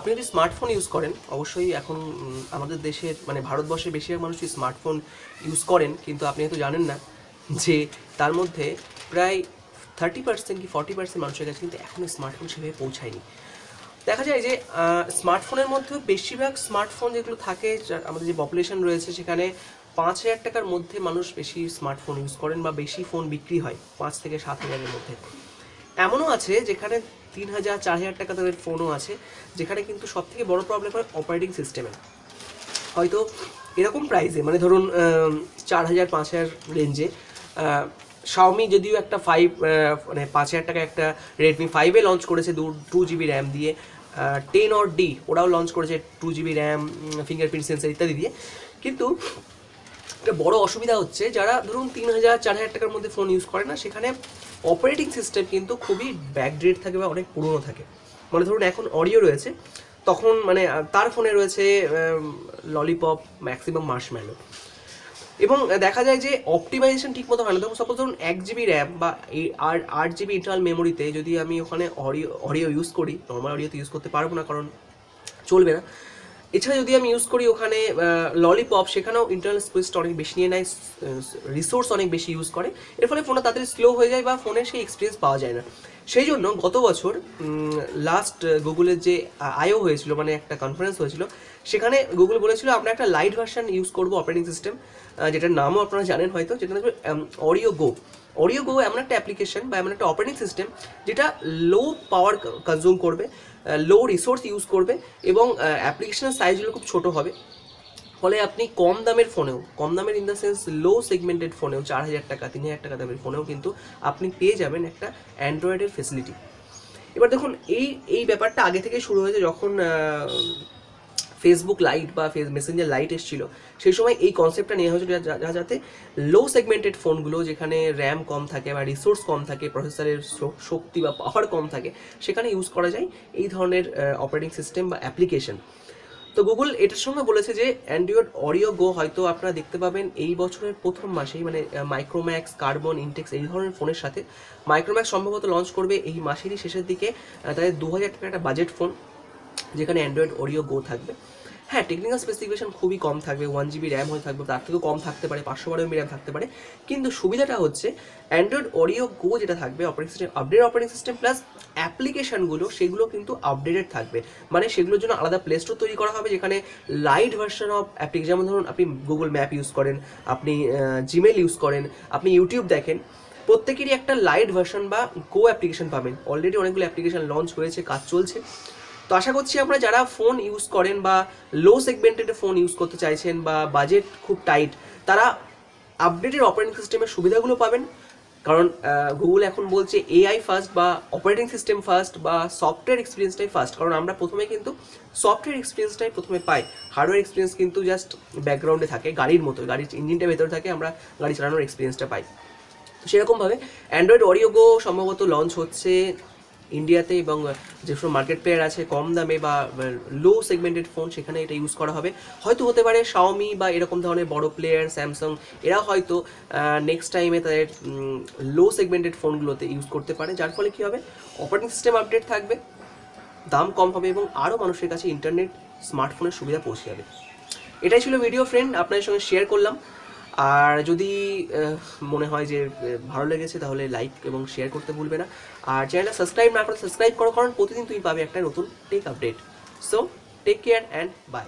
আপনি যদি smartphone use করেন, অবশ্যই এখন আমাদের দেশের মানে ভারতবর্ষের বেশিরভাগ মানুষই স্মার্টফোন ইউজ করেন, কিন্তু আপনি হয়তো জানেন না যে তার মধ্যে প্রায় 30% কি 40% মানুষের কাছে কিন্তু এখনও স্মার্টফোন সেভাবে পৌঁছায়নি। দেখা যায় যে স্মার্টফোনের মধ্যেও বেশিরভাগ স্মার্টফোন যেগুলো থাকে, আমাদের যে পপুলেশন রয়েছে সেখানে 5,000 টাকার মধ্যে মানুষ বেশি স্মার্টফোন ইউজ করেন বা বেশি ফোন বিক্রি হয় 5 থেকে 7,000-এর মধ্যে। এমনও আছে যেখানে 3,000 4,000 টাকা দামের ফোনও আছে, যেখানে কিন্তু সবথেকে বড় প্রবলেম হয় অপারেটিং সিস্টেমে। হয়তো এরকম প্রাইসে মানে ধরুন 4,000 5,000 রেঞ্জে শাওমি যদিও একটা 5 মানে 5,000 টাকা একটা রেডমি 5 লঞ্চ করেছে 2 GB র্যাম দিয়ে, 10 or D ওরাও লঞ্চ করেছে 2 GB র্যাম, ফিঙ্গারপ্রিন্ট সেন্সর ইত্যাদি দিয়ে। কিন্তু একটা বড় অসুবিধা হচ্ছে যারা ধরুন 3,000 4,000 টাকার মধ্যে ফোন ইউজ করে না, সেখানে অপারেটিং সিস্টেম কিন্তু খুবই ব্যাকডেট থাকে বা অনেক পুরনো থাকে। মানে ধরুন এখন অডিও রয়েছে, তখন মানে তার ফোনে রয়েছে ললিপপ, ম্যাক্সিমাম মার্শম্যালো, এবং দেখা যায় যে অপটিমাইজেশন ঠিকমতো হয় না। তখন সাপোজ ধরুন 1 GB র্যাম বা 8 GB ইন্টারনাল মেমোরিতে যদি আমি ওখানে অডিও ইউজ করি, নর্মাল অডিও তো ইউজ করতে পারবো না কারণ চলবে না। এছাড়া যদি আমি ইউজ করি ওখানে ললিপপ, সেখানেও ইন্টারনাল স্পেসটা অনেক বেশি নিয়ে নেয়, রিসোর্স অনেক বেশি ইউজ করে, এর ফলে ফোনটা তাড়াতাড়ি স্লো হয়ে যায় বা ফোনের সেই এক্সপিরিয়েন্স পাওয়া যায় না। সেই জন্য গত বছর লাস্ট গুগলের যে আইও হয়েছিল, মানে একটা কনফারেন্স হয়েছিল, সেখানে গুগল বলেছিল আমরা একটা লাইট ভার্সন ইউজ করবো অপারেটিং সিস্টেম, যেটার নামও আপনারা জানেন হয়তো, যেটা হচ্ছে অডিও গো। অডিও গো এমন একটা অ্যাপ্লিকেশন বা এমন একটা অপারেটিং সিস্টেম যেটা লো পাওয়ার কনজিউম করবে, লো রিসোর্স ইউজ করবে, এবং অ্যাপ্লিকেশনের সাইজগুলো খুব ছোটো হবে। ফলে আপনি কম দামের ফোনেও, কম দামের in the sense low segmented ফোনেও, 4,000 টাকা 3,000 টাকা দামের ফোনেও কিন্তু আপনি পেয়ে যাবেন একটা অ্যান্ড্রয়েডের ফেসিলিটি। এবার দেখুন এই ব্যাপারটা আগে থেকে শুরু হয়েছে, যখন ফেসবুক লাইট বা মেসেঞ্জার লাইট এসেছিল, সেই সময় এই কনসেপ্টটা নেওয়া হয়েছিল যাতে লো সেগমেন্টেড ফোনগুলো, যেখানে র্যাম কম থাকে বা রিসোর্স কম থাকে, প্রসেসরের শক্তি বা পাওয়ার কম থাকে, সেখানে ইউজ করা যায় এই ধরনের অপারেটিং সিস্টেম বা অ্যাপ্লিকেশন। তো গুগল এটার সঙ্গে বলেছে যে অ্যান্ড্রয়েড অডিও গো হয়তো আপনারা দেখতে পাবেন এই বছরের প্রথম মাসেই, মানে মাইক্রোম্যাক্স, কার্বন, ইনটেক্স এই ধরনের ফোনের সাথে। মাইক্রোম্যাক্স সম্ভবত লঞ্চ করবে এই মাসেরই শেষের দিকে তাদের 2,000 টাকার একটা বাজেট ফোন, যেখানে অ্যান্ড্রয়েড অডিও গো থাকবে। হ্যাঁ, টেকনিক্যাল স্পেসিফিকেশন খুবই কম থাকবে, 1 GB র্যাম হয়ে থাকবে, তার থেকেও কম থাকতে পারে, 512 MB র্যাম থাকতে পারে। কিন্তু সুবিধাটা হচ্ছে অ্যান্ড্রয়েড অডিও গো যেটা থাকবে, operating system update, operating system plus অ্যাপ্লিকেশনগুলো সেগুলো কিন্তু আপডেটেড থাকবে। মানে সেগুলোর জন্য আলাদা প্লে স্টোর তৈরি করা হবে, যেখানে লাইট ভার্সন অফ অ্যাপ্লিকেশন, যেমন ধরুন আপনি গুগল ম্যাপ ইউজ করেন, আপনি জিমেল ইউজ করেন, আপনি ইউটিউব দেখেন, প্রত্যেকেরই একটা লাইট ভার্সন বা গো অ্যাপ্লিকেশন পাবেন। অলরেডি অনেকগুলো অ্যাপ্লিকেশন লঞ্চ হয়েছে, কাজ চলছে। তো আশা করছি আমরা যারা ফোন ইউজ করেন বা লো সেগমেন্টেড ফোন ইউজ করতে চাইছেন বা বাজেট খুব টাইট, তারা আপডেটেড অপারেটিং সিস্টেমের সুবিধাগুলো পাবেন। কারণ গুগল এখন বলছে AI ফার্স্ট বা অপারেটিং সিস্টেম ফার্স্ট বা সফটওয়্যার এক্সপিরিয়েন্সটাই ফার্স্ট, কারণ আমরা প্রথমে কিন্তু সফটওয়্যার এক্সপিরিয়েন্সটাই প্রথমে পাই, হার্ডওয়্যার এক্সপিরিয়েন্স কিন্তু জাস্ট ব্যাকগ্রাউন্ডে থাকে, গাড়ির মতো, গাড়ির ইঞ্জিনটা ভেতরে থাকে, আমরা গাড়ি চালানোর এক্সপিরিয়েন্সটা পাই। তো সেরকমভাবে অ্যান্ড্রয়েড অডিও গো সম্ভবত লঞ্চ হচ্ছে ইন্ডিয়াতে, এবং যেসব মার্কেট প্লেয়ার আছে কম দামে বা লো সেগমেন্টেড ফোন, সেখানে এটা ইউজ করা হবে। হয়তো হতে পারে শাওমি বা এরকম ধরনের বড় প্লেয়ার, স্যামসাং, এরা হয়তো নেক্সট টাইমে তাদের লো সেগমেন্টেড ফোনগুলোতে ইউজ করতে পারে, যার ফলে কী হবে, অপারেটিং সিস্টেম আপডেট থাকবে, দাম কম হবে এবং আরও মানুষের কাছে ইন্টারনেট, স্মার্টফোনের সুবিধা পৌঁছে যাবে। এটাই ছিল ভিডিও ফ্রেন্ড, আপনাদের সঙ্গে শেয়ার করলাম। আর যদি মনে হয় যে ভালো লেগেছে তাহলে লাইক এবং শেয়ার করতে ভুলবে না। আর চ্যানেলটা সাবস্ক্রাইব না করে সাবস্ক্রাইব করো, কারণ প্রতিদিন তুমি পাবে একটা নতুন tech update. So take care and by.